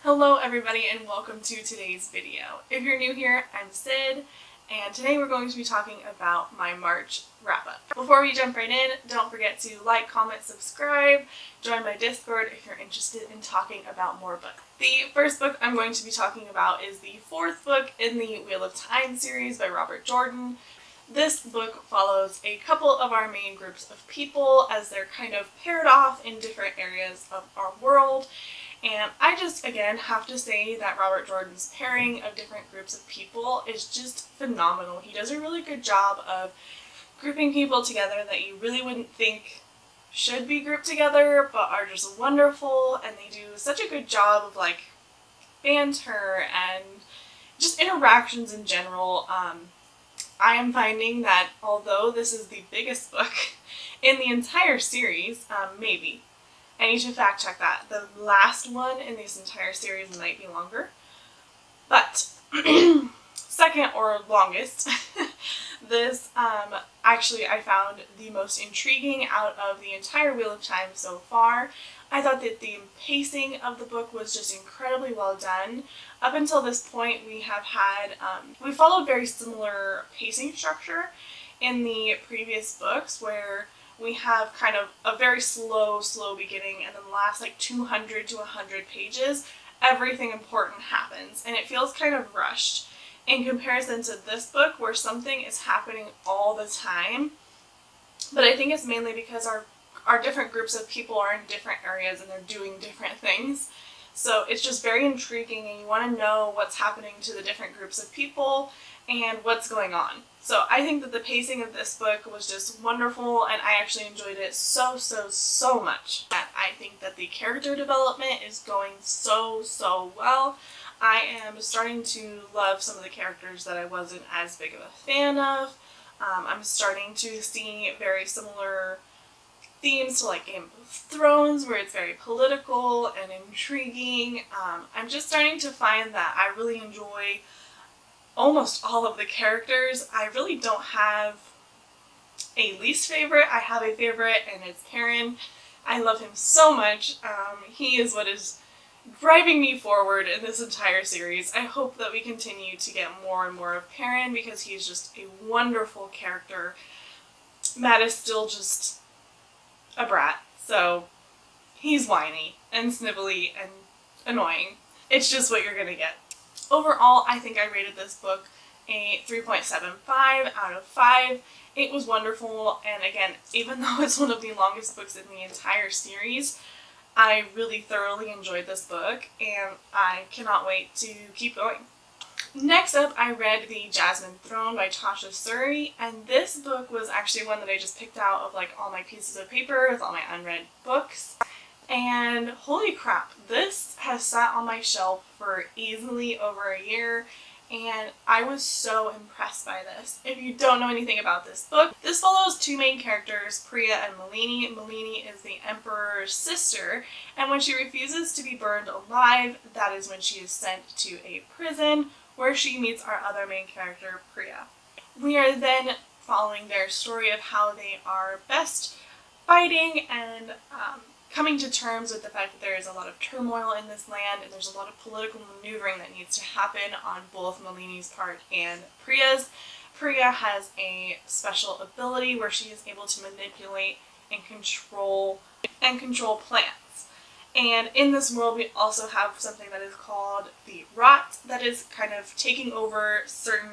Hello everybody and welcome to today's video. If you're new here, I'm Sid, and today we're going to be talking about my March wrap-up. Before we jump right in, don't forget to like, comment, subscribe, join my Discord if you're interested in talking about more books. The first book I'm going to be talking about is the fourth book in the Wheel of Time series by Robert Jordan. This book follows a couple of our main groups of people as they're kind of paired off in different areas of our world. And I just, again, have to say that Robert Jordan's pairing of different groups of people is just phenomenal. He does a really good job of grouping people together that you really wouldn't think should be grouped together, but are just wonderful, and they do such a good job of, like, banter and just interactions in general. I am finding that although this is the biggest book in the entire series, maybe, I need to fact check that. The last one in this entire series might be longer. But second or longest, this actually I found the most intriguing out of the entire Wheel of Time so far. I thought that the pacing of the book was just incredibly well done. Up until this point we have had, we followed very similar pacing structure in the previous books where we have kind of a very slow beginning, and then the last like 200 to 100 pages, everything important happens, and it feels kind of rushed in comparison to this book where something is happening all the time. But I think it's mainly because our different groups of people are in different areas and they're doing different things. So it's just very intriguing, and you want to know what's happening to the different groups of people and what's going on. So I think that the pacing of this book was just wonderful, and I actually enjoyed it so much. I think that the character development is going so well. I am starting to love some of the characters that I wasn't as big of a fan of. I'm starting to see very similar themes to like Game of Thrones, where it's very political and intriguing. I'm just starting to find that I really enjoy almost all of the characters. I really don't have a least favorite. I have a favorite, and it's Perrin. I love him so much. He is what is driving me forward in this entire series. I hope that we continue to get more and more of Perrin because he's just a wonderful character. Matt is still just a brat, so he's whiny and snivelly and annoying. It's just what you're gonna get. Overall, I think I rated this book a 3.75 out of 5. It was wonderful, and again, even though it's one of the longest books in the entire series, I really thoroughly enjoyed this book, and I cannot wait to keep going. Next up, I read the Jasmine Throne by Tasha Suri, and this book was actually one that I just picked out of like all my pieces of paper with all my unread books. And holy crap, this has sat on my shelf for easily over a year, and I was so impressed by this. If you don't know anything about this book, this follows two main characters, Priya and Malini. Malini is the Emperor's sister, and when she refuses to be burned alive, that is when she is sent to a prison where she meets our other main character, Priya. We are then following their story of how they are best fighting and coming to terms with the fact that there is a lot of turmoil in this land, and there's a lot of political maneuvering that needs to happen on both Malini's part and Priya's. Priya has a special ability where she is able to manipulate and control plants. And in this world we also have something that is called the rot that is kind of taking over certain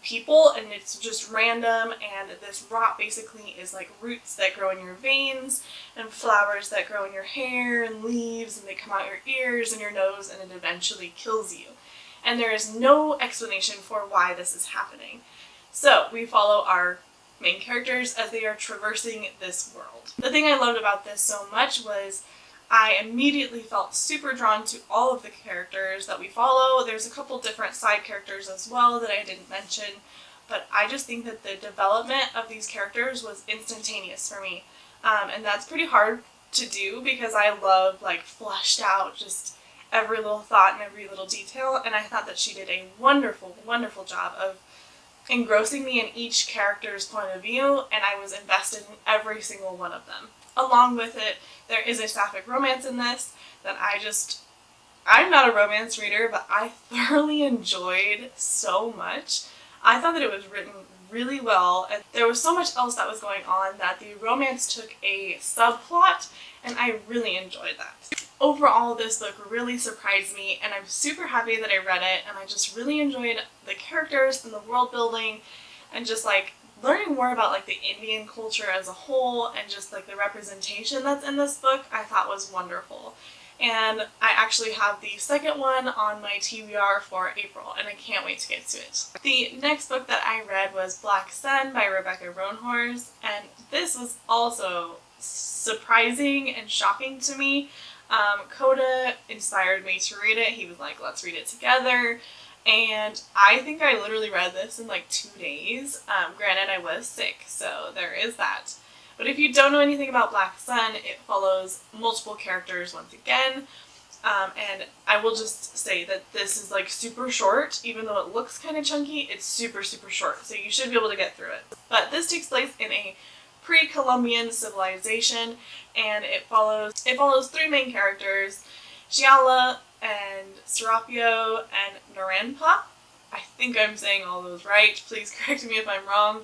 people, and it's just random, and this rot basically is like roots that grow in your veins and flowers that grow in your hair and leaves, and they come out your ears and your nose, and it eventually kills you. And there is no explanation for why this is happening. So we follow our main characters as they are traversing this world. The thing I loved about this so much was I immediately felt super drawn to all of the characters that we follow. There's a couple different side characters as well that I didn't mention, but I just think that the development of these characters was instantaneous for me. And that's pretty hard to do because I love like fleshed out just every little thought and every little detail, and I thought that she did a wonderful job of engrossing me in each character's point of view, and I was invested in every single one of them. Along with it, there is a sapphic romance in this that I just I'm not a romance reader, but I thoroughly enjoyed so much. I thought that it was written really well, and there was so much else that was going on that the romance took a subplot, and I really enjoyed that. Overall, this book really surprised me, and I'm super happy that I read it, and I just really enjoyed the characters and the world building, and just like learning more about like the Indian culture as a whole, and just like the representation that's in this book I thought was wonderful. And I actually have the second one on my TBR for April, and I can't wait to get to it. The next book that I read was Black Sun by Rebecca Roanhorse, and this was also surprising and shocking to me. Coda inspired me to read it. He was like, let's read it together. And I think I literally read this in like 2 days. Granted, I was sick, so there is that. But if you don't know anything about Black Sun, it follows multiple characters once again. And I will just say that this is like super short. Even though it looks kind of chunky, it's super short. So you should be able to get through it. But this takes place in a pre-Columbian civilization, and it follows 3 main characters, Giala and Serapio and Naranpa. I think I'm saying all those right. Please correct me if I'm wrong.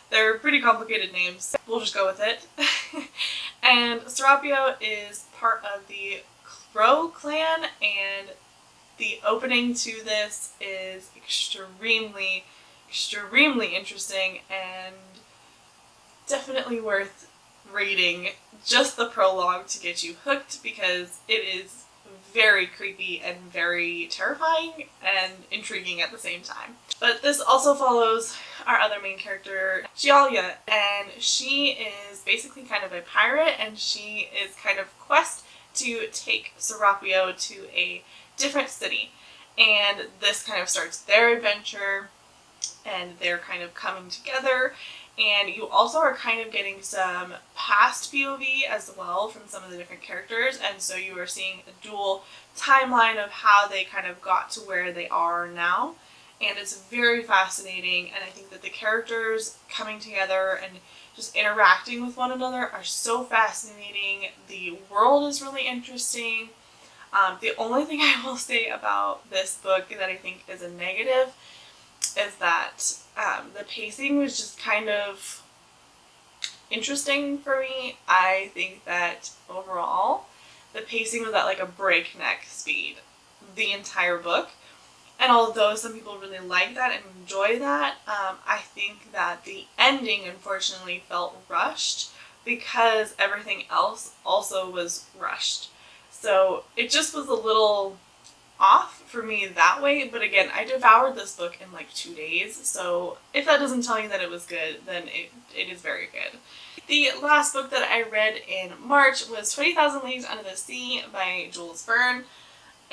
They're pretty complicated names. We'll just go with it. And Serapio is part of the Crow clan, and the opening to this is extremely interesting and definitely worth reading. Just the prologue to get you hooked, because it is very creepy and very terrifying and intriguing at the same time. But this also follows our other main character, Gialia, and she is basically kind of a pirate, and she is kind of quest to take Serapio to a different city. And this kind of starts their adventure, and they're kind of coming together. And you also are kind of getting some past POV as well from some of the different characters, and so you are seeing a dual timeline of how they kind of got to where they are now. And it's very fascinating, and I think that the characters coming together and just interacting with one another are so fascinating. The world is really interesting. The only thing I will say about this book that I think is a negative is that the pacing was just kind of interesting for me. I think that overall the pacing was at like a breakneck speed the entire book. And although some people really like that and enjoy that, I think that the ending unfortunately felt rushed because everything else also was rushed. So it just was a little off for me that way. But again, I devoured this book in like 2 days. So if that doesn't tell you that it was good, then it is very good. The last book that I read in March was 20,000 Leagues Under the Sea by Jules Verne.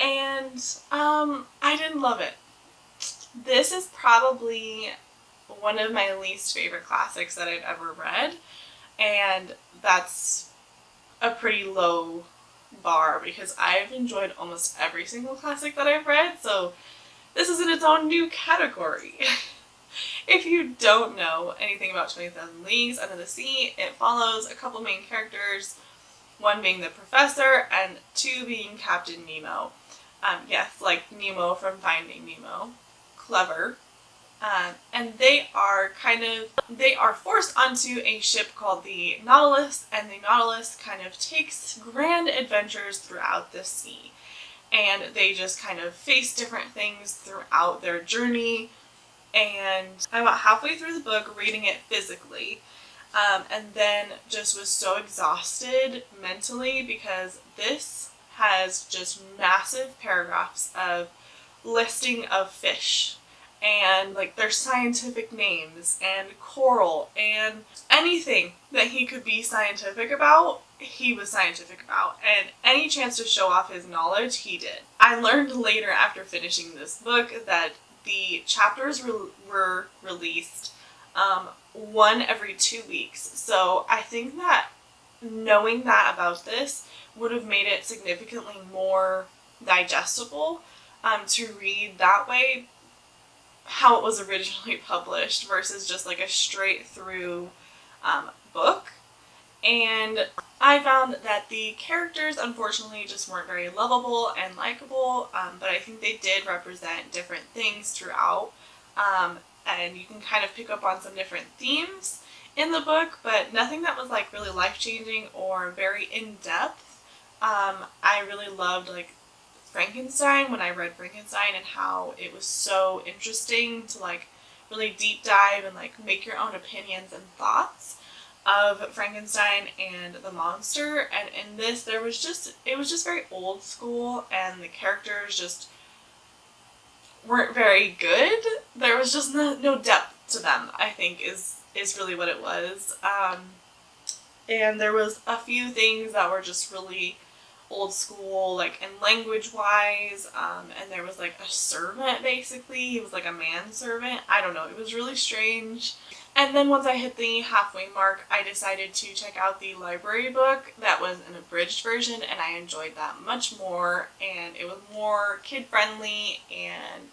And I didn't love it. This is probably one of my least favorite classics that I've ever read, and that's a pretty low bar because I've enjoyed almost every single classic that I've read, so this is in its own new category. If you don't know anything about 20,000 Leagues Under the Sea, it follows a couple main characters, one being the professor and 2 being Captain Nemo. Yes, like Nemo from Finding Nemo. Clever. And they are forced onto a ship called the Nautilus, and the Nautilus kind of takes grand adventures throughout the sea. And they just kind of face different things throughout their journey. And I'm about halfway through the book reading it physically. And then just was so exhausted mentally because this has just massive paragraphs of listing of fish and like their scientific names and coral and anything that he could be scientific about, he was scientific about, and any chance to show off his knowledge, he did. I learned later after finishing this book that the chapters were released one every 2 weeks, so I think that knowing that about this would have made it significantly more digestible to read that way, how it was originally published versus just like a straight through book. and I found that the characters unfortunately just weren't very lovable and likable, but I think they did represent different things throughout, and you can kind of pick up on some different themes in the book, but nothing that was like really life-changing or very in-depth. I really loved like Frankenstein when I read Frankenstein, and how it was so interesting to like really deep dive and like make your own opinions and thoughts of Frankenstein and the monster. And in this, it was just very old school, and the characters just weren't very good. There was just no depth to them, I think is really what it was. And there was a few things that were just really old school, like in language wise, and there was like a servant basically. He was like a manservant. I don't know, it was really strange. And then once I hit the halfway mark, I decided to check out the library book that was an abridged version, and I enjoyed that much more, and it was more kid-friendly and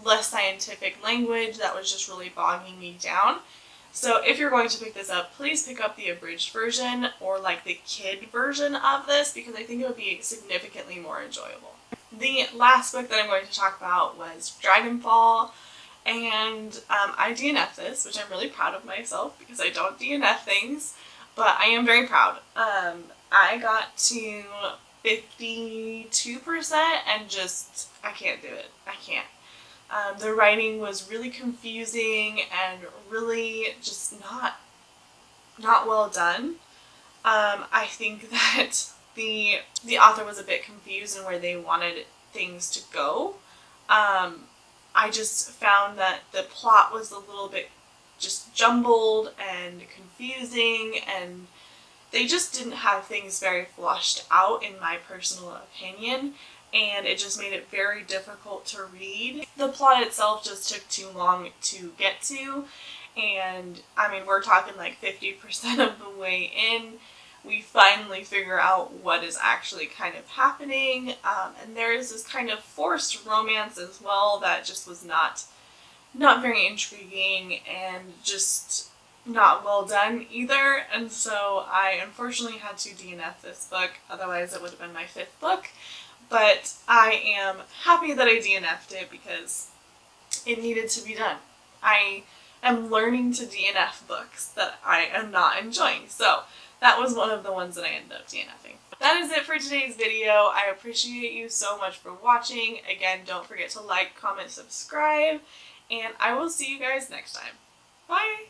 less scientific language that was just really bogging me down. So if you're going to pick this up, please pick up the abridged version or like the kid version of this, because I think it would be significantly more enjoyable. The last book that I'm going to talk about was Dragonfall. And I DNF'd this, which I'm really proud of myself because I don't DNF things, but I am very proud. I got to 52% and just, I can't do it. I can't. The writing was really confusing and really just not well done. I think that the author was a bit confused in where they wanted things to go. I just found that the plot was a little bit just jumbled and confusing, and they just didn't have things very flushed out in my personal opinion, and it just made it very difficult to read. The plot itself just took too long to get to, and I mean, we're talking like 50% of the way in. We finally figure out what is actually kind of happening, and there is this kind of forced romance as well that just was not very intriguing and just not well done either. And so I unfortunately had to DNF this book, otherwise it would have been my 5th book. But I am happy that I DNF'd it because it needed to be done. I am learning to DNF books that I am not enjoying, so that was one of the ones that I ended up DNFing. That is it for today's video. I appreciate you so much for watching. Again, don't forget to like, comment, subscribe, and I will see you guys next time. Bye!